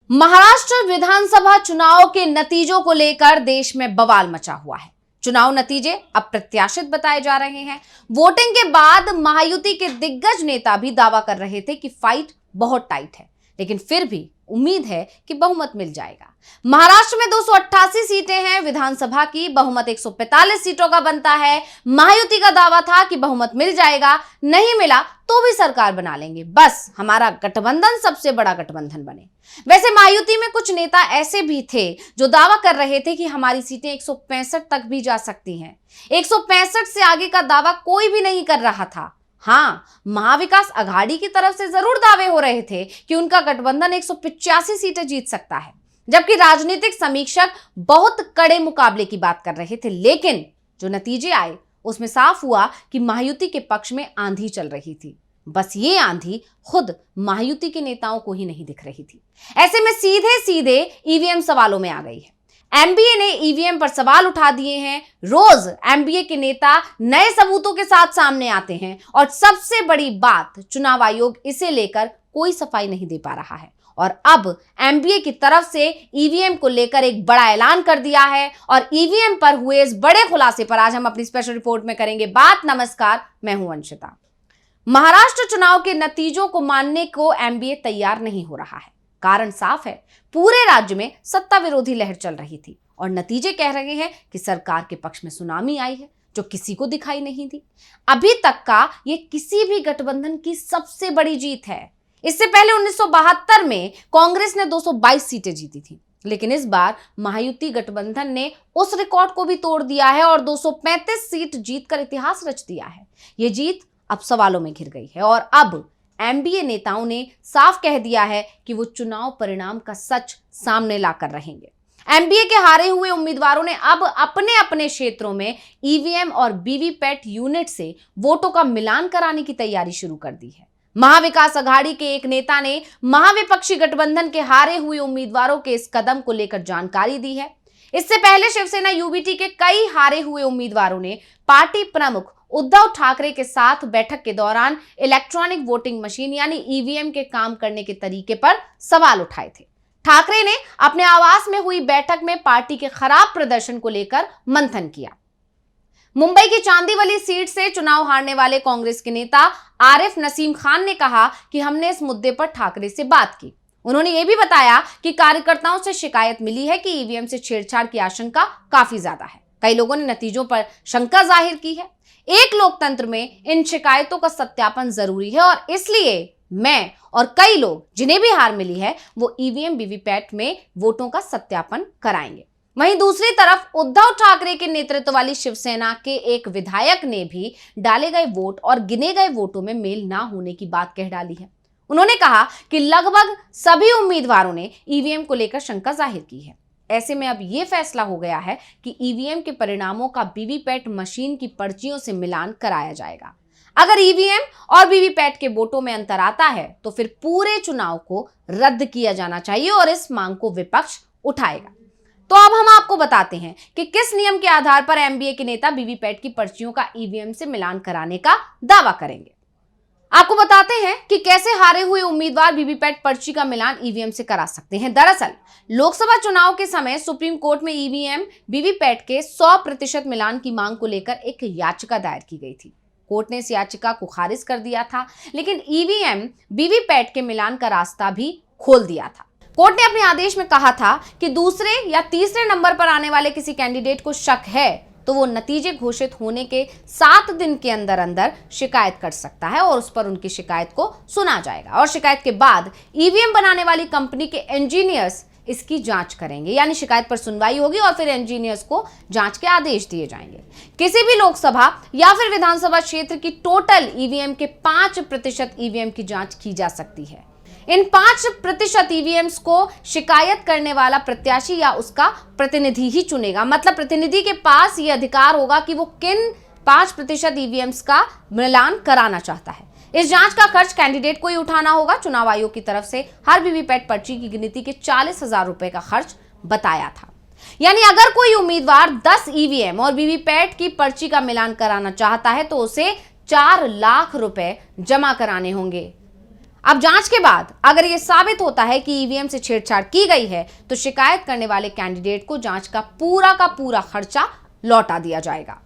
महाराष्ट्र विधानसभा चुनाव के नतीजों को लेकर देश में बवाल मचा हुआ है। चुनाव नतीजे अप्रत्याशित बताए जा रहे हैं। वोटिंग के बाद महायुति के दिग्गज नेता भी दावा कर रहे थे कि फाइट बहुत टाइट है, लेकिन फिर भी उम्मीद है कि बहुमत मिल जाएगा। महाराष्ट्र में 288 सीटें हैं विधानसभा की, बहुमत 145 सीटों का बनता है। महायुति का दावा था कि बहुमत मिल जाएगा, नहीं मिला तो भी सरकार बना लेंगे, बस हमारा गठबंधन सबसे बड़ा गठबंधन बने। वैसे महायुति में कुछ नेता ऐसे भी थे जो दावा कर रहे थे कि हमारी सीटें 165 तक भी जा सकती हैं। 165 से आगे का दावा कोई भी नहीं कर रहा था। हाँ, महाविकास अघाड़ी की तरफ से जरूर दावे हो रहे थे कि उनका गठबंधन 185 सीटें जीत सकता है, जबकि राजनीतिक समीक्षक बहुत कड़े मुकाबले की बात कर रहे थे। लेकिन जो नतीजे आए उसमें साफ हुआ कि महायुति के पक्ष में आंधी चल रही थी। बस ये आंधी खुद महायुति के नेताओं को ही नहीं दिख रही थी। ऐसे में सीधे सीधे ईवीएम सवालों में आ गई है। एमबीए ने ईवीएम पर सवाल उठा दिए हैं। रोज एमबीए के नेता नए सबूतों के साथ सामने आते हैं और सबसे बड़ी बात, चुनाव आयोग इसे लेकर कोई सफाई नहीं दे पा रहा है। और अब एमबीए की तरफ से ईवीएम को लेकर एक बड़ा ऐलान कर दिया है और ईवीएम पर हुए इस बड़े खुलासे पर आज हम अपनी स्पेशल रिपोर्ट में करेंगे बात। नमस्कार, मैं हूं अंशिता। महाराष्ट्र चुनाव के नतीजों को मानने को एमबीए तैयार नहीं हो रहा है। कारण साफ है, पूरे राज्य में सत्ता विरोधी लहर चल रही थी और नतीजे कह रहे हैं कि सरकार के पक्ष में सुनामी आई है जो किसी को दिखाई नहीं दी। अभी तक का ये किसी भी गठबंधन की सबसे बड़ी जीत है। इससे पहले 1972 में कांग्रेस ने 222 सीटें जीती थी, लेकिन इस बार महायुति गठबंधन ने उस रिकॉर्ड को भी तोड़ दिया है और 235 सीट जीतकर इतिहास रच दिया है। ये जीत अब सवालों में घिर गई है और अब एमबीए नेताओं ने साफ कह दिया है कि वो चुनाव परिणाम का सच सामने लाकर रहेंगे। एमबीए के हारे हुए उम्मीदवारों ने अब अपने अपने क्षेत्रों में ईवीएम और वीवीपैट यूनिट से वोटों का मिलान कराने की तैयारी शुरू कर दी है। महाविकास अघाड़ी के एक नेता ने महाविपक्षी गठबंधन के हारे हुए उम्मीदवारों के इस कदम को लेकर जानकारी दी है। इससे पहले शिवसेना यूबीटी के कई हारे हुए उम्मीदवारों ने पार्टी प्रमुख उद्धव ठाकरे के साथ बैठक के दौरान इलेक्ट्रॉनिक वोटिंग मशीन यानी ईवीएम के काम करने के तरीके पर सवाल उठाए थे। ठाकरे ने अपने आवास में हुई बैठक में पार्टी के खराब प्रदर्शन को लेकर मंथन किया। मुंबई की चांदीवली सीट से चुनाव हारने वाले कांग्रेस के नेता आरिफ नसीम खान ने कहा कि हमने इस मुद्दे पर ठाकरे से बात की। उन्होंने ये भी बताया कि कार्यकर्ताओं से शिकायत मिली है कि ईवीएम से छेड़छाड़ की आशंका काफी ज्यादा है। कई लोगों ने नतीजों पर शंका जाहिर की है। एक लोकतंत्र में इन शिकायतों का सत्यापन जरूरी है और इसलिए मैं और कई लोग जिन्हें भी हार मिली है वो ईवीएम वीवीपैट में वोटों का सत्यापन कराएंगे। वहीं दूसरी तरफ उद्धव ठाकरे के नेतृत्व वाली शिवसेना के एक विधायक ने भी डाले गए वोट और गिने गए वोटों में मेल ना होने की बात कह डाली है। उन्होंने कहा कि लगभग सभी उम्मीदवारों ने ईवीएम को लेकर शंका जाहिर की है। ऐसे में अब यह फैसला हो गया है कि ईवीएम के परिणामों का वीवीपैट मशीन की पर्चियों से मिलान कराया जाएगा। अगर ईवीएम और वीवीपैट के वोटों में अंतर आता है तो फिर पूरे चुनाव को रद्द किया जाना चाहिए और इस मांग को विपक्ष उठाएगा। तो अब हम आपको बताते हैं कि किस नियम के आधार पर एमबीए के नेता वीवीपैट की पर्चियों का ईवीएम से मिलान कराने का दावा करेंगे। आपको बताते हैं कि कैसे हारे हुए उम्मीदवार वीवीपैट पर्ची का मिलान ईवीएम से करा सकते हैं। दरअसल लोकसभा चुनाव के समय सुप्रीम कोर्ट में ईवीएम वीवीपैट के 100% मिलान की मांग को लेकर एक याचिका दायर की गई थी। कोर्ट ने इस याचिका को खारिज कर दिया था, लेकिन ईवीएम वीवीपैट के मिलान का रास्ता भी खोल दिया था। कोर्ट ने अपने आदेश में कहा था कि दूसरे या तीसरे नंबर पर आने वाले किसी कैंडिडेट को शक है तो वो नतीजे घोषित होने के 7 दिन के अंदर अंदर शिकायत कर सकता है और उस पर उनकी शिकायत को सुना जाएगा और शिकायत के बाद ईवीएम बनाने वाली कंपनी के इंजीनियर्स इसकी जांच करेंगे, यानी शिकायत पर सुनवाई होगी और फिर इंजीनियर्स को जांच के आदेश दिए जाएंगे। किसी भी लोकसभा या फिर विधानसभा क्षेत्र की टोटल ईवीएम के 5% ईवीएम की जांच की जा सकती है। इन 5% ईवीएम्स को शिकायत करने वाला प्रत्याशी या उसका प्रतिनिधि ही चुनेगा। मतलब प्रतिनिधि के पास यह अधिकार होगा कि वो किन 5% ईवीएम्स का मिलान कराना चाहता है। इस जांच का खर्च कैंडिडेट को ही उठाना होगा। चुनाव आयोग की तरफ से हर वीवीपैट पर्ची की गिनती के 40,000 रुपए का खर्च बताया था। यानी अगर कोई उम्मीदवार 10 ईवीएम और वीवीपैट की पर्ची का मिलान कराना चाहता है तो उसे 4 लाख रुपए जमा कराने होंगे। अब जांच के बाद अगर यह साबित होता है कि ईवीएम से छेड़छाड़ की गई है तो शिकायत करने वाले कैंडिडेट को जांच का पूरा खर्चा लौटा दिया जाएगा।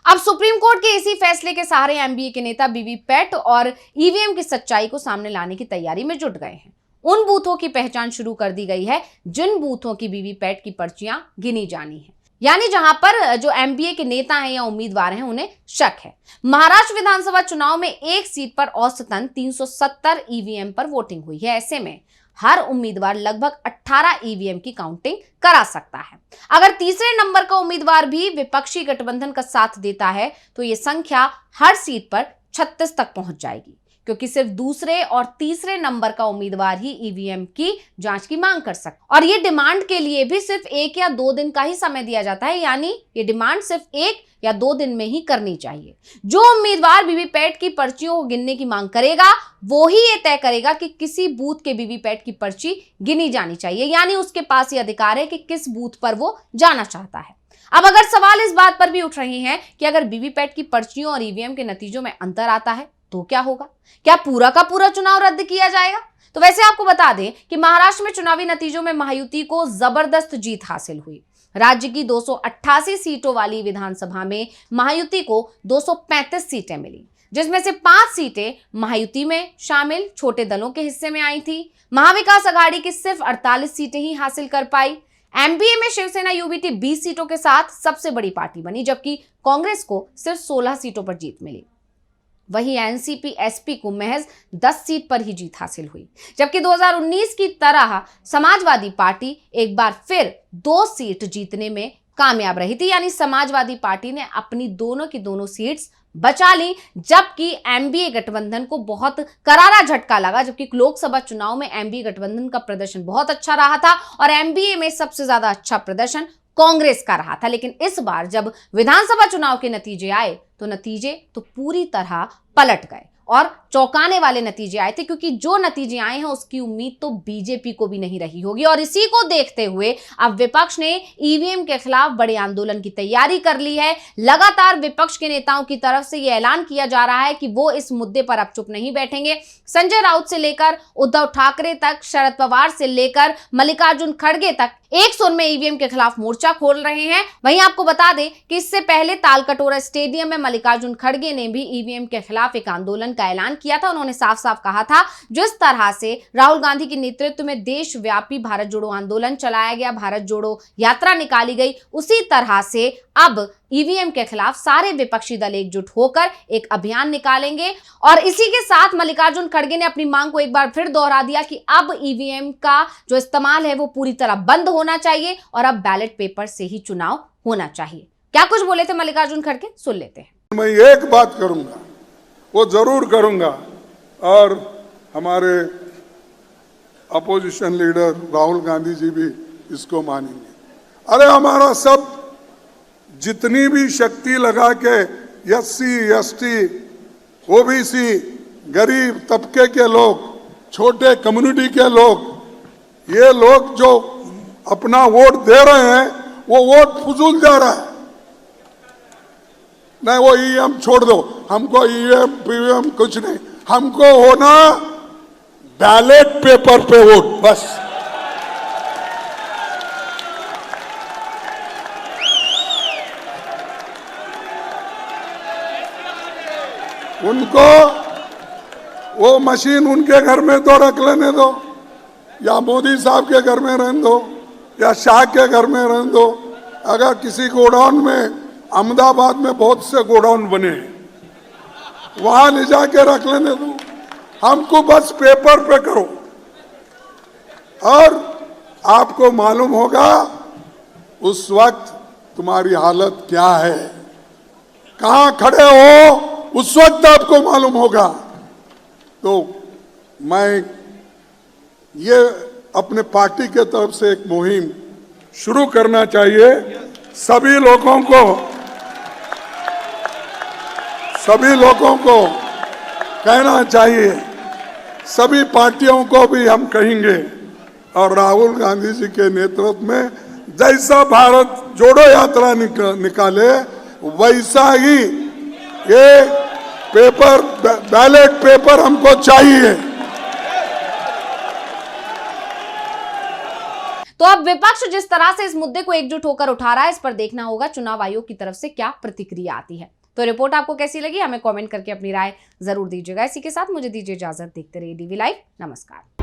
अब सुप्रीम कोर्ट के इसी फैसले के सहारे एमबीए के नेता वीवीपैट और ईवीएम की सच्चाई को सामने लाने की तैयारी में जुट गए हैं। उन बूथों की पहचान शुरू कर दी गई है जिन बूथों की वीवीपैट की पर्चियां गिनी जानी है, यानी जहां पर जो एमबीए के नेता हैं या उम्मीदवार हैं उन्हें शक है। महाराष्ट्र विधानसभा चुनाव में एक सीट पर औसतन 370 ईवीएम पर वोटिंग हुई है। ऐसे में हर उम्मीदवार लगभग 18 ईवीएम की काउंटिंग करा सकता है। अगर तीसरे नंबर का उम्मीदवार भी विपक्षी गठबंधन का साथ देता है तो यह संख्या हर सीट पर 36 तक पहुंच जाएगी, क्योंकि सिर्फ दूसरे और तीसरे नंबर का उम्मीदवार ही ईवीएम की जांच की मांग कर सकता है। और ये डिमांड के लिए भी सिर्फ 1 या 2 दिन का ही समय दिया जाता है, यानी ये डिमांड सिर्फ 1 या 2 दिन में ही करनी चाहिए। जो उम्मीदवार वीवीपैट की पर्चियों को गिनने की मांग करेगा वो ही ये तय करेगा कि किसी बूथ के वीवीपैट की पर्ची गिनी जानी चाहिए, यानी उसके पास ये अधिकार है कि किस बूथ पर वो जाना चाहता है। अब अगर सवाल इस बात पर भी उठ रहे हैं कि अगर वीवीपैट की पर्चियों और ईवीएम के नतीजों में अंतर आता है तो क्या होगा? क्या पूरा का पूरा चुनाव रद्द किया जाएगा? तो वैसे आपको बता दें कि महाराष्ट्र में चुनावी नतीजों में महायुति को जबरदस्त जीत हासिल हुई। राज्य की 288 सीटों वाली विधानसभा में महायुति को 235 सीटें मिली, जिसमें से 5 सीटें महायुति में शामिल छोटे दलों के हिस्से में आई थी। महाविकास अघाड़ी की सिर्फ 48 सीटें ही हासिल कर पाई। एमबीए में शिवसेना यूबीटी 20 सीटों के साथ सबसे बड़ी पार्टी बनी, जबकि कांग्रेस को सिर्फ 16 सीटों पर जीत मिली। वहीं एनसीपी एसपी को महज 10 सीट पर ही जीत हासिल हुई, जबकि 2019 की तरह समाजवादी पार्टी एक बार फिर 2 सीट जीतने में कामयाब रही थी, यानी समाजवादी पार्टी ने अपनी दोनों की दोनों सीट्स बचा ली, जबकि एमबीए गठबंधन को बहुत करारा झटका लगा। जबकि लोकसभा चुनाव में एमबीए गठबंधन का प्रदर्शन बहुत अच्छा रहा था और एमबीए में सबसे ज्यादा अच्छा प्रदर्शन कांग्रेस का रहा था। लेकिन इस बार जब विधानसभा चुनाव के नतीजे आए तो नतीजे तो पूरी तरह पलट गए और चौंकाने वाले नतीजे आए थे, क्योंकि जो नतीजे आए हैं उसकी उम्मीद तो बीजेपी को भी नहीं रही होगी। और इसी को देखते हुए अब विपक्ष ने ईवीएम के खिलाफ बड़े आंदोलन की तैयारी कर ली है। लगातार विपक्ष के नेताओं की तरफ से यह ऐलान किया जा रहा है कि वो इस मुद्दे पर अब चुप नहीं बैठेंगे। संजय राउत से लेकर उद्धव ठाकरे तक, शरद पवार से लेकर मल्लिकार्जुन खड़गे तक एक सुर में ईवीएम के खिलाफ मोर्चा खोल रहे हैं। वहीं आपको बता दें कि इससे पहले तालकटोरा स्टेडियम में मल्लिकार्जुन खड़गे ने भी ईवीएम के खिलाफ एक आंदोलन का ऐलान किया था। उन्होंने साफ साफ कहा था, जिस तरह से राहुल गांधी के नेतृत्व में देशव्यापी भारत जोड़ो आंदोलन चलाया गया, भारत जोड़ो यात्रा निकाली गई, उसी तरह से अब ईवीएम के खिलाफ सारे विपक्षी दल एकजुट होकर एक अभियान निकालेंगे। और इसी के साथ मल्लिकार्जुन खड़गे ने अपनी मांग को एक बार फिर दोहरा दिया कि अब ईवीएम का जो इस्तेमाल है वो पूरी तरह बंद होना चाहिए और अब बैलेट पेपर से ही चुनाव होना चाहिए। क्या कुछ बोले थे मल्लिकार्जुन खड़गे, सुन लेते हैं। मैं एक बात करूंगा, वो जरूर करूंगा, और हमारे अपोजिशन लीडर राहुल गांधी जी भी इसको मानेंगे। अरे हमारा सब जितनी भी शक्ति लगा के एससी एसटी ओबीसी गरीब तबके के लोग, छोटे कम्युनिटी के लोग, ये लोग जो अपना वोट दे रहे हैं वो वोट फजूल जा रहा है। नहीं, वो ईवीएम छोड़ दो, हमको ईवीएम पीवीएम कुछ नहीं, हमको होना बैलेट पेपर पे वोट, बस। उनको वो मशीन उनके घर में तो रख लेने दो, या मोदी साहब के घर में रहने दो, या शाह के घर में रहने दो। अगर किसी गोडाउन में, अहमदाबाद में बहुत से गोडाउन बने हैं, वहां ले जाके रख लेने दो, हमको बस पेपर पे करो। और आपको मालूम होगा उस वक्त तुम्हारी हालत क्या है, कहां खड़े हो, उस वक्त आपको मालूम होगा। तो मैं ये अपने पार्टी के तरफ से एक मुहिम शुरू करना चाहिए। सभी लोगों को कहना चाहिए, सभी पार्टियों को भी हम कहेंगे, और राहुल गांधी जी के नेतृत्व में जैसा भारत जोड़ो यात्रा निकाले वैसा ही ये पेपर, बैलेट पेपर हमको चाहिए। तो अब विपक्ष जिस तरह से इस मुद्दे को एकजुट होकर उठा रहा है, इस पर देखना होगा चुनाव आयोग की तरफ से क्या प्रतिक्रिया आती है। तो रिपोर्ट आपको कैसी लगी, हमें कमेंट करके अपनी राय जरूर दीजिएगा। इसी के साथ मुझे दीजिए इजाजत। देखते रहिए डीवी लाइव। नमस्कार।